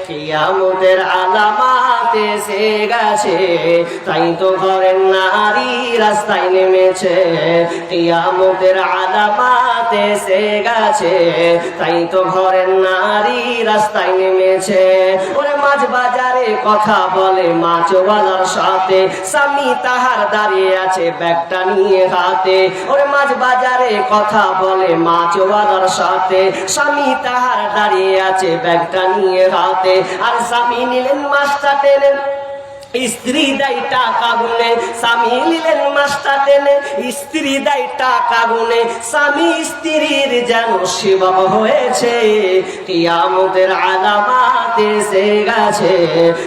কিয়ামতের আলামাত এসে গেছে, তাই তো ঘরের নারী রাস্তায় নেমেছে। কিয়ামতের আলামাত এসে গেছে, তাই তো ঘরের নারী রাস্তায় নেমেছে। ওরে মাছ বাজারে কথা বলে মাছওয়ালার সাথে, স্বামী তাহার দাঁড়িয়ে আছে ব্যাগটা নিয়ে হাতে। ওরে মাছ বাজারে কথা বলে মাছওয়ালার সাথে, স্বামী তাহার দাঁড়িয়ে আছে ব্যাগটা নিয়ে হাতে। আর স্বামী নিলেন মাছটা টেনে, স্ত্রী দেয় টাকা গুনে। স্বামী নিলেন মাছটা টেনে, স্ত্রী দেয় টাকা গুনে। স্বামী স্ত্রীর যেন সেবক হয়েছে। কিয়ামতের আলামাত এসে গেছে,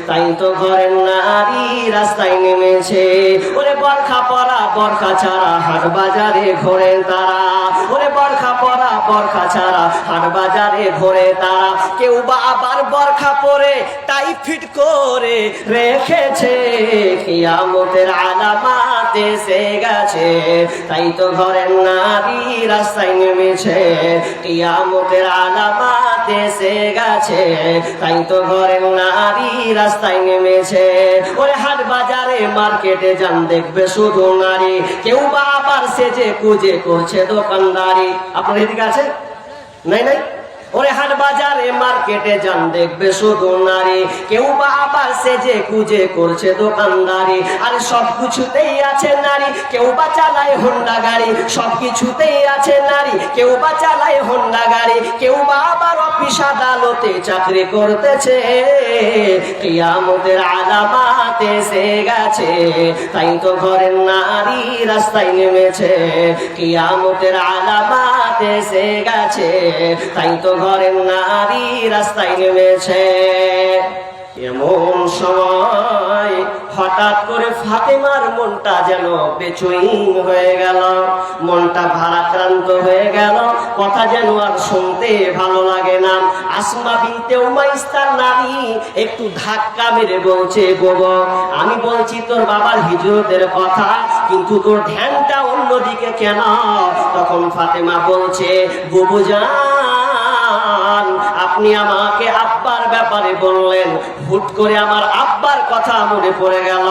তাই তো ঘরের নারী রাস্তায় নেমেছে। ওরে বরখা পরা বরখা ছাড়া হাট বাজারে ঘোরে তারা। ওরে বরখা পরা বরখা ছাড়া হাট বাজারে ঘোরে তারা। কেউ বা আবার বরখা পরে টাই ফিট করে রেখেছে। কিয়ামতের আলামাত এসে গেছে, তাই তো ঘরের নারী রাস্তায় নেমেছে। কিয়ামতের আলামাত এসে গেছে, তাই তো ঘরের নারী রাস্তায় নেমেছে। ওরে হাট বাজারে মার্কেটে যান দেখবে শুধু নারী, কেউ বা আবার সেজে কুজে করছে দোকানদারি। আপনার এদিকে আছে? নাই নাই। ওরে হাট বাজারে মার্কেটে যান দেখবে শুধু নারী, কেউ বা আবার সেজে কুজে করছে দোকানদারি। আর সব কিছুতেই আছে নারী, কেউ বা চালায় হোন্ডা গাড়ি। সব কিছুতেই আছে নারী, কেউ বা চালায় হোন্ডা গাড়ি। কেউ বা আবার অফিস আদালতে চাকরি করতেছে। কিয়ামতের আলামাত এসে গেছে, তাই তো ঘরের নারী রাস্তায় নেমেছে। কিয়ামতের আলামাত এসে গেছে, তাই তো ঘরের নারী রাস্তায় নেমেছে। এমন সময় হঠাৎ করে ফাতেমার মনটা যেন বেচৈন হয়ে গেল, মনটা ভারাক্রান্ত হয়ে গেল। কথা যেন আর শুনতে ভালো লাগে না। আসমা বিনতে উমাইস তার নারী একটু ধাক্কা মেরে বলছে, গোবো আমি বলছি তোর বাবার হিজরতের কথা, কিন্তু তোর ধ্যানটা অন্যদিকে কেন? তখন ফাতেমা বলছে, গোবো জান, আপনি আমাকে আব্বার ব্যাপারে বললেন, হুট করে আমার আব্বার কথা মনে পড়ে গেল।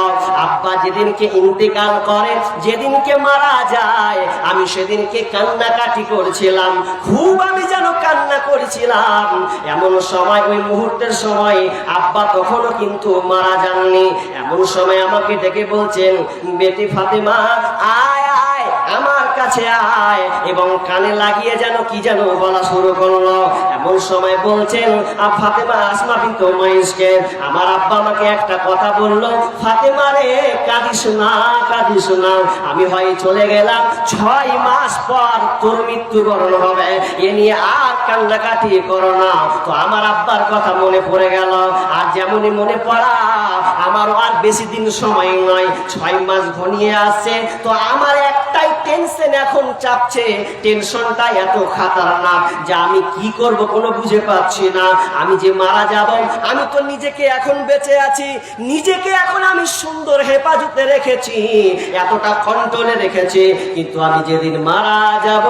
আব্বা যেদিনকে ইন্তেকাল করে, যেদিনকে মারা যায়, আমি সেদিনকে কান্নাকাটি করেছিলাম, খুব আমি যেন কান্না করেছিলাম। এমন সময়, ওই মুহূর্তের সময় আব্বা তখনও কিন্তু মারা যাননি। এমন সময় আমাকে ডেকে বলছেন, বেটি ফাতেমা আয় আয় আমার কাছে আয়, এবং কানে লাগিয়ে যেন কি যেন বলা শুরু করলো। এমন সময় বলছেন ফাতেমা আসমা বিনতে উমাইসকে, আমার আব্বা আমাকে একটা কথা বললো, ফাতেমা রে কাঁদিস না কাঁদিস না, আমি হয় চলে গেলাম, 6 মাস পর তোর মৃত্যুবরণ হবে, এ নিয়ে আর কান্নাকাটি করো না। তো আমার আব্বার কথা মনে পড়ে গেল। আর যেমনই মনে পড়া, আমারও আর বেশি দিন সময় নয়, 6 মাস ঘনিয়ে আসছে। তো আমার একটাই টেনশন এখন চাপছে, টেনশনটা এত খাতারনাক যে আমি কি করব কোনো বুঝে পাচ্ছি না। আমি যে মারা যাব, আমি তো নিজেকে এখন বেঁচে আছি, নিজেকে এখন আমি সুন্দর হেফাজতে রেখেছি, এতটা কন্ট্রোলে রেখেছি, কিন্তু আমি যেদিন মারা যাব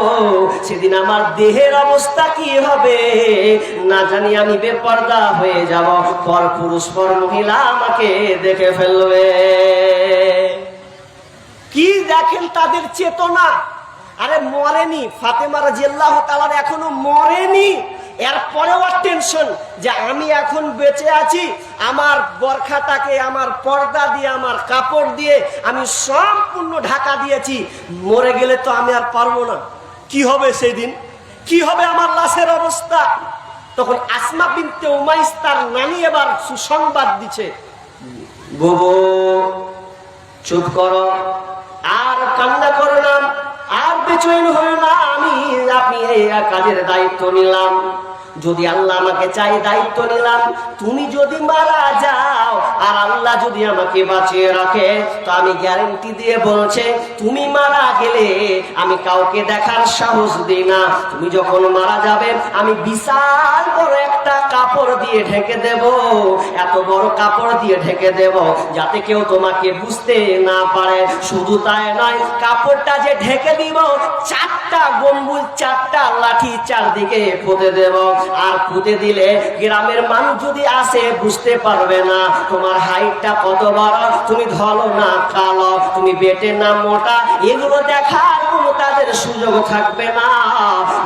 সেদিন আমার দেহের অবস্থা কি হবে না জানি। আমি বেপরদা হয়ে যাব, পর পুরুষ পর মহিলা আমাকে দেখে ফেলবে। কি দেখেন তাদের চেতনা। আরে মরেনি, ফাতেমা রাদিয়াল্লাহু তাআলা এখনো মরেনি, এরপরেও আর টেনশন যে আমি এখন বেঁচে আছি, আমার বরখাটাকে আমার পর্দা দিয়ে, আমার কাপড় দিয়ে আমি সম্পূর্ণ ঢাকা দিয়েছি, মরে গেলে তো আমি আর পারবো না। কি হবে সেদিন, কি হবে আমার লাশের অবস্থা? তখন আসমা বিনতে উমাইস তার নানি এবার সুসংবাদ দিচ্ছে, গোবো চুপ করো, আর কান্না করো না, আর বেচৈন হয়ে না, আপনি এই কাজের দায়িত্ব নিলাম। যদি আল্লাহ আমাকে চাই দায়িত্ব নিলাম, তুমি যদি মারা যাও আর আল্লাহ যদি আমাকে বাঁচিয়ে রাখে, তো আমি গ্যারান্টি দিয়ে বলছে, তুমি মারা গেলে আমি কাউকে দেখার সাহস দিই না। তুমি যখন মারা যাবে, আমি বিশাল বড় একটা কাপড় দিয়ে ঢেকে দেব, এত বড় কাপড় দিয়ে ঢেকে দেব যাতে কেউ তোমাকে বুঝতে না পারে। শুধু তাই নয়, কাপড়টা যে ঢেকে দিব, 4টা গম্বুজ, 4টা লাঠি চারদিকে পুঁতে দেব। আর পুঁতে দিলে গ্রামের মানুষ যদি আসে বুঝতে পারবে না তোমার হাইটটা কত বড়, তুমি ধলো না কালো, তুমি বেটে না মোটা, এগুলো দেখার কোনো তাদের সুযোগ থাকবে না।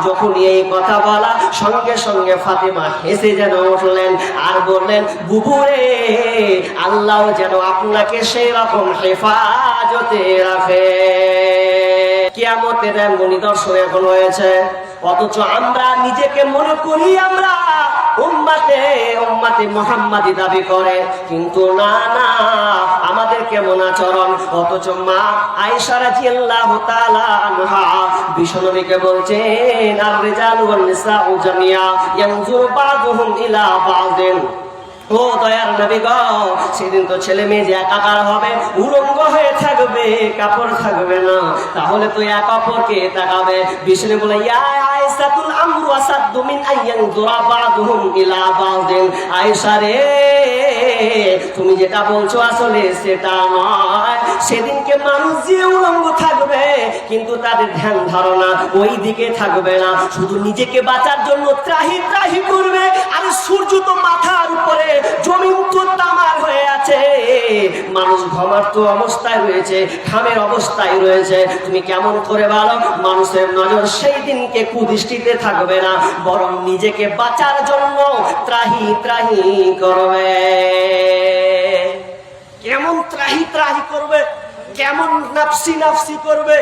যখন এই কথা বলা সঙ্গে সঙ্গে ফাতেমা হেসে যেন উঠলেন আর বললেন, বুবুরে আল্লাহ যেন আপনাকে সেই রকম হেফাজতে রাখে। কিয়ামতের এমন নিদর্শন এখন হয়েছে, অথচ আমরা নিজেকে মনে করি আমরা উম্মতে মুহাম্মাদি দাবি করে, কিন্তু না না, আমাদের কেমন আচরণ। অথচ মা আয়েশা রাদিয়াল্লাহু তাআলা আনহা বিশ্বনবীকে বলছেন, আর রিজালু ওয়ান নিসাউ জামিয়া ইয়ানজুরু বাযুহুম ইলা বাযিন। ও দয়ার নবী গো, সেদিন তো ছেলে মেয়ে যে একাকার হবে, উলঙ্গ হয়ে থাকবে, কাপড় থাকবে না, তাহলে তো এক অপরকে তাকাবে। বিষ্ণু বলে, ইয়া আয়েশাতুল আমরু আসাদু মিন আইয়ানজুরা বাযুহুম ইলা বাযিন। আয়েশা রে, তুমি যেটা বলছো আসলে সেটা নয়। সেদিনকে মানুষ যে উলঙ্গ থাকবে, কিন্তু তাদের ধ্যান ধারণা ওই দিকে থাকবে না, শুধু নিজেকে বাঁচার জন্য ত্রাহি ত্রাহি করবে। আর সূর্য তো মাথার উপরে, জমিন তো তামার হয়ে আছে, মানুষ ঘমার্ত অবস্থায় রয়েছে, ঘামের অবস্থায় রয়েছে। তুমি কেমন করে বলো, মানুষের নজর সেই দিনকে কুদৃষ্টিতে থাকবে না, বরং নিজেকে বাঁচার জন্য ত্রাহি ত্রাহি করবে। কেমন ত্রাহি ত্রাহি করবে, কেমন নাফসি নাফসি করবে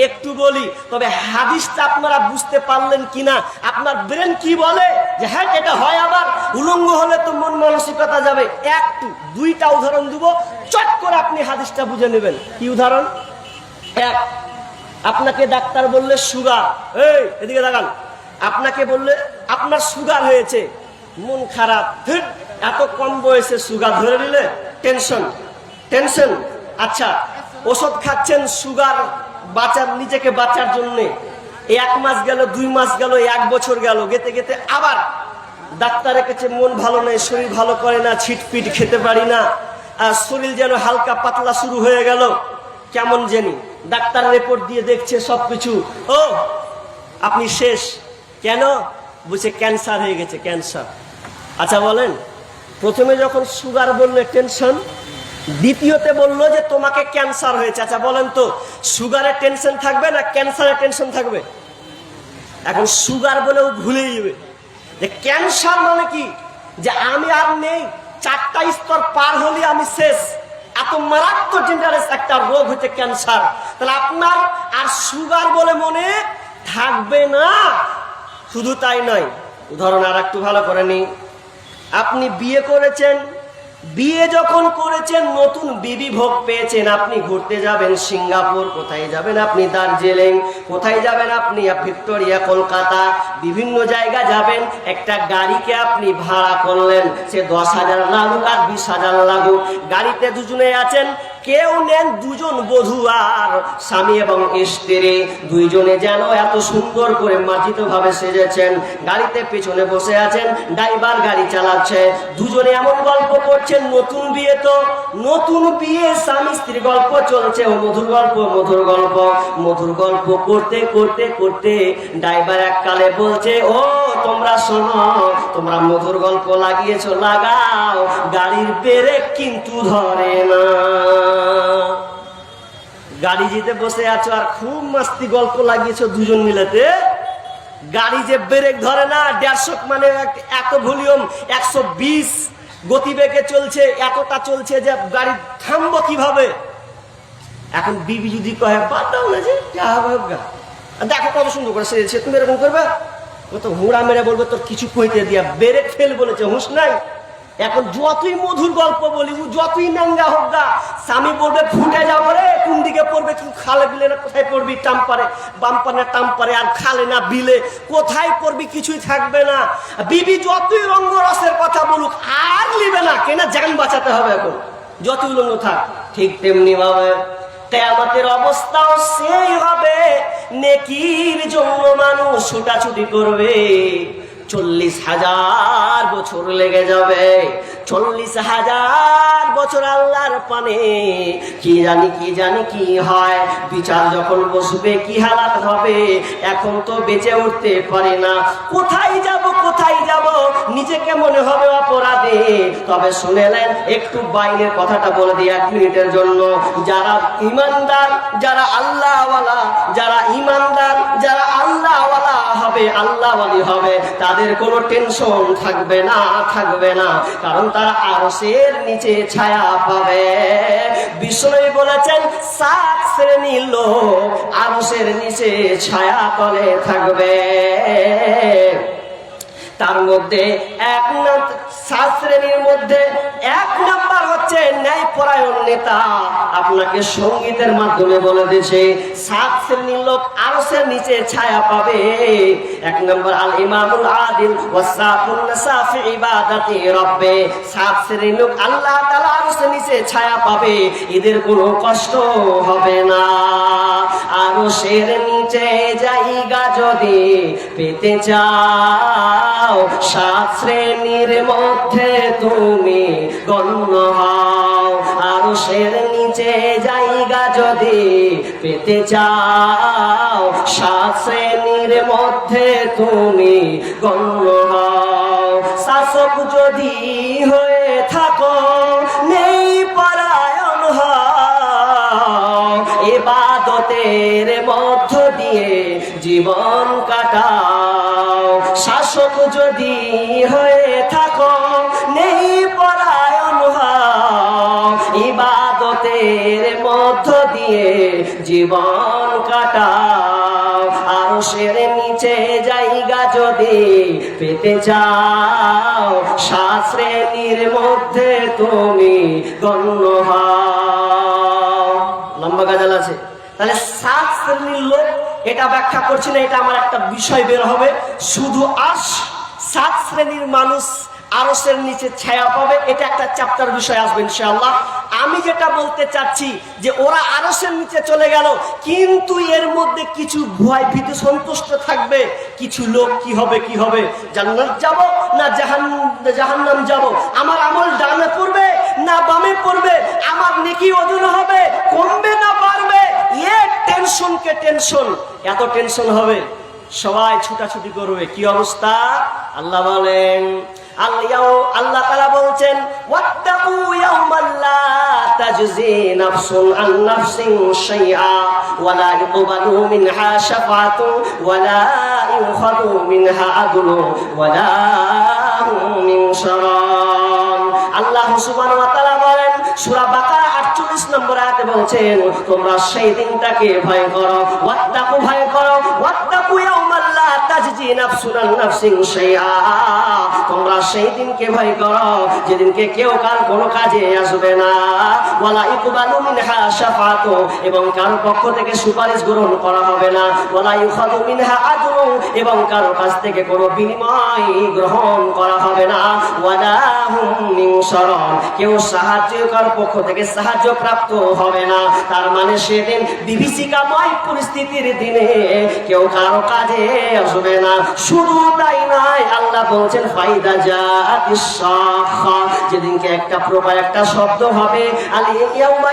একটু বলি। তবে হাদিসটা আপনারা বুঝতে পারলেন কিনা, আপনার ব্রেন কি বলে যে হ্যাঁ এটা হয়, আবার উলঙ্গ হলে তো মন মানসিকতা যাবে। একটু দুইটা উদাহরণ দিব, চট করে আপনি হাদিসটা বুঝে নেবেন। কি উদাহরণ? এক, আপনাকে ডাক্তার বললে সুগার, এই এদিকে দেখান, আপনাকে বললে আপনার সুগার হয়েছে, মন খারাপ, এত কম বয়সে সুগার ধরে নিলে, টেনশন টেনশন। আচ্ছা, ওষুধ খাচ্ছেন সুগার বাঁচার, নিজেকে বাঁচার জন্য। 1 মাস গেল, 2 মাস গেল, 1 বছর গেল, গেতে গেতে আবার ডাক্তারের কাছে মন ভালো নেই, শরীর ভালো করে না, ছিটপিট খেতে পারি না, আর শরীর যেন হালকা পাতলা শুরু হয়ে গেল, কেমন জানি। ডাক্তার রিপোর্ট দিয়ে দেখছে সবকিছু, ও আপনি শেষ। কেন? বুঝছে ক্যান্সার হয়ে গেছে, ক্যান্সার। আচ্ছা বলেন, প্রথমে যখন সুগার বললে টেনশন, দ্বিতীয়তে বললো যে তোমাকে ক্যান্সার হয়েছে। আচ্ছা বলেন তো, সুগারের টেনশন থাকবে না ক্যান্সারের টেনশন থাকবে? এখন সুগার বলেও ভুলে যাবে যে ক্যান্সার মানে কি, যে আমি আর নেই, 4টা স্তর পার হলে আমি শেষ। এত মারাত্মক ডেঞ্জারাস একটা রোগ হচ্ছে ক্যান্সার। তাহলে আপনার আর সুগার বলে মনে থাকবে না। শুধু তাই নয়, উদাহরণ আর একটু ভালো করে নি। আপনি বিয়ে করেছেন, বিয়ে যখন করেছেন, নতুন বিবি ভোগ পেয়েছেন, আপনি ঘুরতে যাবেন সিঙ্গাপুর, কোথায় যাবেন আপনি দার্জিলিং, কোথায় যাবেন আপনি ভিক্টোরিয়া, কলকাতা, বিভিন্ন জায়গা যাবেন। একটা গাড়িকে আপনি ভাড়া করলেন, সে 10,000 লাগুক আর 20,000 লাগুক, গাড়িতে দুজনে আছেন, কেউ নেন 2জন বধূ আর স্বামী এবং স্ত্রী, দুইজনে যেন এত সুন্দর করে মার্জিত ভাবে সেজেছেন, গাড়িতে পেছনে বসে আছেন, ড্রাইভার গাড়ি চালাচ্ছে, দুজনে এমন গল্প করছেন, নতুন বিয়ে তো, নতুন বিয়ে, স্বামী স্ত্রী গল্প চলছে, ও মধুর গল্প মধুর গল্প মধুর গল্প করতে করতে করতে ড্রাইভার এককালে বলছে, ও তোমরা শোনো, তোমরা মধুর গল্প লাগিয়েছো, লাগাও, গাড়ির ব্রেক কিন্তু ধরে না। গাড়ি যেতে বসে আছো আর খুব মাস্তি গল্প লাগিয়েছো দুজন মিলেতে, গাড়ি যে ব্রেক ধরে না, 150 মানে এত ভলিউম, 120 গতিবেগে চলছে, এতটা চলছে যে গাড়ি থামবো কিভাবে? এখন বিবি যদি কহে বাদাও না, যে দেখো কত সুন্দর করে সে, তুমি এরকম করবে, ও তো হুড়া মেরে বলবে তোর কিছু কইতে দিয়া, ব্রেক ফেল বলেছে, হুঁশ নাই। এখন যতই মধুর গল্প বলি, যতই নাঙ্গা হোক গা, স্বামী বলবে ফুটে যাবো রে, কোন দিকে পড়বে, তুই খালে বিলে না কোথায় পড়বি, টাম্পারে বাম্পারে না টাম্পারে, আর খালে না বিলে কোথায় পড়বি, কিছুই থাকবে না। বিবি যতই রঙ্গরসের কথা বলুক আর নিবে না, কেনা জান বাঁচাতে হবে। এখন যতই উলঙ্গ থাক, ঠিক তেমনি ভাবে কিয়ামতের অবস্থাও সেই হবে। নেকির জন্য মানুষ ছুটাছুটি করবে, 40,000 বছর লেগে যাবে। 40,000 বছর আল্লাহর পানে কি জানি কি হয়, বিচার যখন বসবে কি হালাত হবে, এখন তো বেঁচে উঠতে পারে না। কোথায় যাব নিজেকে মনে হবে অপরাধী। তবে শুনেলেন, একটু বাইরের কথাটা বলে দিই 1 মিনিটের জন্য। যারা ইমানদার, যারা আল্লাহওয়ালা, যারা ইমানদার, যারা আল্লাহওয়ালা হবে, আল্লাহওয়ালি হবে, তাদের কোনো টেনশন থাকবে না। কারণ তারা আরশের নিচে ছায়া পাবে। বিষ্ণু বলেছেন 7 শ্রেণীর লোক আরশের নিচে ছায়া তলে থাকবে। তার মধ্যে 7 শ্রেণীর মধ্যে 1 নাম্বার হচ্ছে ন্যায়পরায়ণ নেতা। আপনাকে সঙ্গীতের মাধ্যমে বলে দিয়েছে 7 শ্রেণীর লোক আরশের নিচে ছায়া পাবে। 1 নম্বর আল ইমামুল আদিল ওয়াসাফুন নাসা ফি ইবাদাতি রাব্বে। 7 শ্রেণীর লোক আল্লাহ তাআলা আরশের নিচে ছায়া পাবে, এদের কোনো কষ্ট হবে না। আরশের নিচে জায়গা যদি পেতে চাও, 7 শ্রেণীর মধ্যে তুমি গণ্য হও। আরশের নিচে জায়গা যদি পেতে চাও, 7 শ্রেণীর মধ্যে তুমি গণ্য হও। শাসক যদি হয়ে থাকো, নেই পরায়ণ হও, ইবাদতের মধ্য দিয়ে জীবন কাটাও। শাসক যদি হয়ে থাকো, নেই পরায়ণ হও, ইবাদতের মধ্য দিয়ে জীবন কাটাও। আরশের নিচে জায়গা যদি পেতে চাও, 7 শ্রেণীর মধ্যে তুমি গণ্য হও। লম্বা গাজাল আছে। তাহলে 7 শ্রেণীর লোক, এটা ব্যাখ্যা করছি না, এটা আমার একটা বিষয় বের হবে। শুধু 7 শ্রেণীর মানুষ আরশের নিচে ছায়া পাবে, এটা একটা চ্যাপ্টার বিষয় আসবে ইনশাআল্লাহ। আমি যেটা বলতে চাচ্ছি যে ওরা আরশের নিচে চলে গেল, কিন্তু এর মধ্যে কিছু ভয় ভীতি সন্তুষ্ট থাকবে। কিছু লোক কি হবে, জান্নাত যাব না জাহান্নাম যাব, আমার আমল ডানে পড়বে না বামে পড়বে, আমার নেকি ওজন হবে, কমবে না বাড়বে, টেনশন, এত টেনশন হবে, সবাই ছুটাছুটি করবে। কি অবস্থা? আল্লাহ বলেন, আল্লাহ তাআলা বলছেন, ওয়াত্তাকু ইয়াওমান লা তাজজি নাফসুন আন নাফসিন শাইআ ওয়া লা ইউকবালু মিনহা শাফাআতুন ওয়া লা ইউখাযু মিনহা আদলু ওয়া লা হুম ইনসারুন। আল্লাহ সুবহানাহু ওয়া তাআলা বলেন সূরা বাকারা 48 নম্বর আয়াতে বলছেন, তোমরা সেই দিনটাকে ভয় করো, ওয়াত্তাকু ভয় করো, ওয়াত্তাকু ইয়াওমান লা তাজজি নাফসুন আন নাফসিন শাইআ। তোমরা সেই দিনকে ভয় করো যেদিনকে কেউ কার কোনো কাজে আসবে না, ওয়ালা ইকবালু মিনহা শাফাআতু, এবং কারো পক্ষ থেকে সুপারিশ গ্রহণ করা হবে না, ওয়ালা ইউখাযু মিনহা আজরু, এবং কারো কাছ থেকে কোনো বিনিময় গ্রহণ করা হবে না, ওয়ালা হুম ইনসারুন, কেউ সাহায্যকার পক্ষ থেকে সাহায্য প্রাপ্ত হবে না। তার মানে সেদিন বিভীষিকাময় পরিস্থিতির দিনে কেউ কারো কাজে আসবে না। শুধু তাই নয়, আল্লাহ বলছেন ফাইদা জাআতিস সাখা, যেদিনকে একটা প্রকার একটা শব্দ হবে, আল ইয়াউমা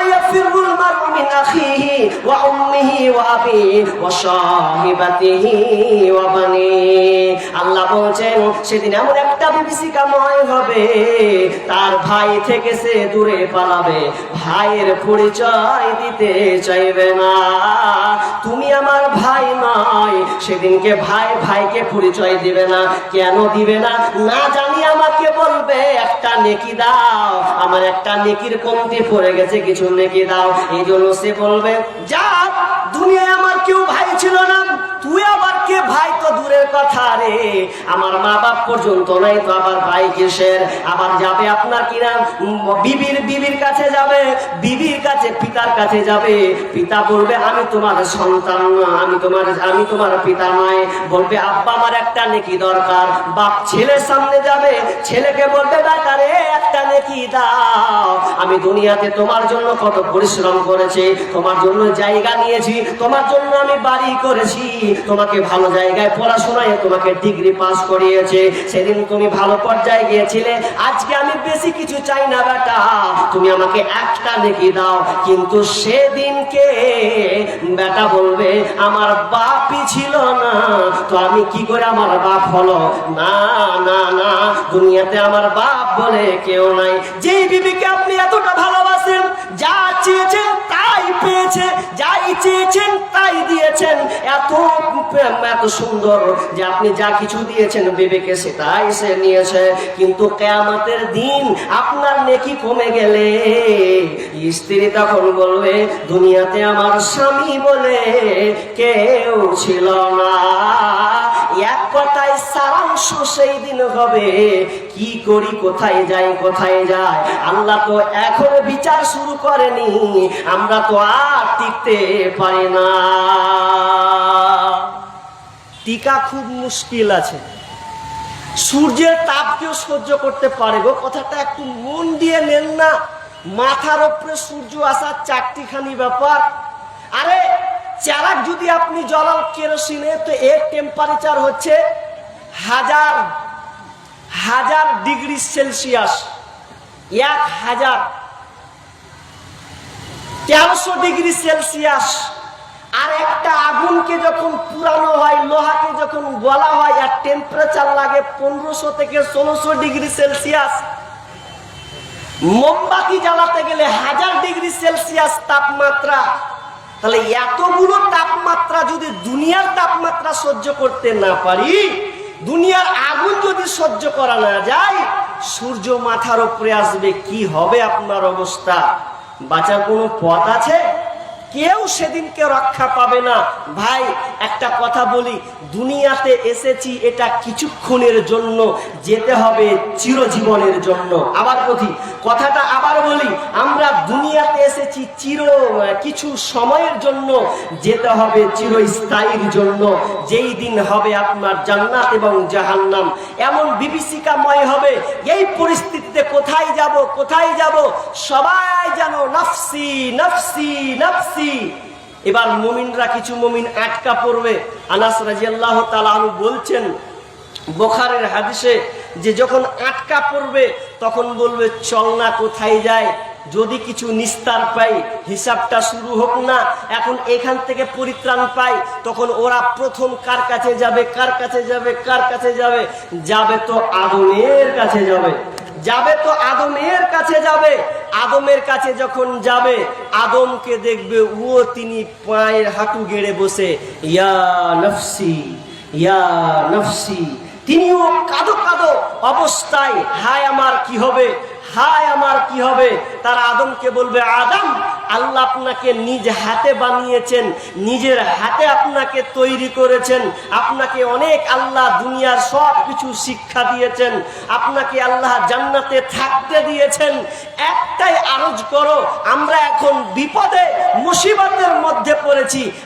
ইয়াফিরুল মারউ মিন আখিহি ওয়া উম্মিহি ওয়া আবিহি ওয়া সাহিবাতিহি ওয়া বানি। আল্লাহ বলছেন সেদিন এমন একটা বিভীষিকাময় হবে, তার ভাই থেকে সে দূরে পালাবে, ভাইয়ের পরিচয় দিতে চাইবে না। তুমি আমার ভাই নয়, সেদিনকে ভাই ভাইকে পরিচয় দিবে না। কেন দিবে না? না জানি আমাকে বলবে একটা নেকি দাও, আমার একটা নেকির কমতি পড়ে গেছে, কিছু নেকি দাও। এই জন্য সে বলবে, যা দুনিয়ায় আমার কেউ ভাই ছিল না, তুই আবার কে ভাই? তো দূরের কথা রে, আমার মা বাপ পর্যন্ত নাই, তো আবার ভাই কিসের? আবার যাবে আপনার কিনা বিবির কাছে যাবে, বিবির কাছে পিতার কাছে যাবে, পিতা বলবে আমি তোমার সন্তান না, আমি তোমার পিতা নয়। বলবে আব্বা আমার একটা নেকি দরকার। বাপ ছেলের সামনে যাবে, ছেলেকে বলবে দাদারে একটা নেকি দাও, আমি দুনিয়াতে তোমার জন্য কত পরিশ্রম করেছি, তোমার জন্য জায়গা নিয়েছি, তোমার জন্য আমি বাড়ি করেছি, তোমাকে ভালো জায়গায় পড়াশোনায় তোমাকে ডিগ্রি পাস করিয়েছে, সেদিন তুমি ভালো পর্যায়ে গিয়েছিলে। আজকে আমি বেশি কিছু চাই না বেটা, তুমি আমাকে একটা নেকি দাও। কিন্তু সেদিনকে বেটা বলবে আমার বাপই ছিল না, তো আমি কি করে আমার বাপ হলো? না না না, দুনিয়াতে আমার বাপ বলে কেউ নাই। যেই বিবিকে আপনি এতটা ভালোবাসেন, যা চেয়েছেন তাই পেয়েছে, যাই চেয়েছেন তাই দিয়েছেন, এত এত সুন্দর যে আপনি যা কিছু দিয়েছেন বিবেকে সেটাই সে নিয়েছে। কিন্তু কিয়ামতের দিন আপনার নেকি কমে গেলে স্ত্রী তখন বলবে দুনিয়াতে আমার স্বামী বলে কেউ ছিল না। এক কথায় সারাংশ সেই দিন হবে কি করি, কোথায় যাই, কোথায় যায়। আল্লাহ তো এখনো বিচার শুরু করেনি, আমরা তো আর টিকতে পারি না। টিকা খুব মুশকিল আছে। সূর্যের তাপ কেউ সহ্য করতে পারে গো, কথাটা একটু মন দিয়ে নেন না। মাথার উপরে সূর্য আসার চারটিখানি ব্যাপার। আরে চারাক যদি আপনি জ্বলান কেরোসিনে, তো এর টেম্পারেচার হচ্ছে 1000 ডিগ্রি সেলসিয়াস, 1300 ডিগ্রি সেলসিয়াস। আর একটা আগুনকে যখন পুরানো হয়, লোহাকে যখন গলা হয়, আর টেম্পারেচার লাগে 1500 থেকে 1600 ডিগ্রি সেলসিয়াস। মোমবাতি জ্বালাতে গেলে 1000 ডিগ্রি সেলসিয়াস তাপমাত্রা। তাহলে এতগুলো তাপমাত্রা যদি দুনিয়ার তাপমাত্রা সহ্য করতে না পারি, দুনিয়ার আগুন যদি সহ্য করা না যায়, সূর্য মাথার উপরে আসবে, কি হবে আপনার অবস্থা? বাঁচার কোনো পথ আছে? কেউ সেদিনকে রক্ষা পাবে না। ভাই একটা কথা বলি, দুনিয়াতে এসেছি এটা কিছুক্ষণের জন্য, যেতে হবে চিরজীবনের জন্য। আবার কথাটা আবার বলি, আমরা দুনিয়াতে এসেছি কিছু সময়ের জন্য, যেতে হবে চিরস্থায়ীর জন্য। যেই দিন হবে আপনার জান্নাত এবং জাহান্নাম এমন বিভীষিকাময় হবে, এই পরিস্থিতিতে কোথায় যাব, কোথায় যাব? সবাই যেন নফসি নফসি নফসি। এবার মুমিনরা, কিছু মুমিন আটকা পড়বে। আনাস রাদিয়াল্লাহু তাআলা আনহু বলছেন বুখারীর হাদিসে, যে যখন আটকা পড়বে তখন বলবে চল না, কোথায় যায়? যদি কিছু নিস্তার পাই, হিসাবটা শুরু হোক না, এখন এখান থেকে পরিত্রাণ পাই। তখন ওরা প্রথম কার কাছে যাবে? কার কাছে যাবে? কার কাছে যাবে? যাবে তো আদমের কাছে যাবে, যাবে তো আদমের কাছে যাবে। আদমের কাছে যখন যাবে, আদমকে দেখবে তিনি পায়ের হাঁটু গেড়ে বসে ইয়া নফসি ইয়া নফসি। তিনিও কাঁদো কাঁদো অবস্থায়, হায় আমার কি হবে, হায় আমার কি হবে। তারা আদমকে বলবে আদম, আল্লাহ আপনাকে নিজ হাতে বানিয়েছেন, নিজের হাতে আপনাকে তৈরি করেছেন, আপনাকে অনেক আল্লাহ দুনিয়ার সব কিছু শিক্ষা দিয়েছেন, আপনাকে আল্লাহ জান্নাতে থাকতে দিয়েছেন। একটাই আরজ করো, আমরা এখন বিপদে মুসিবতের মধ্যে পড়েছি,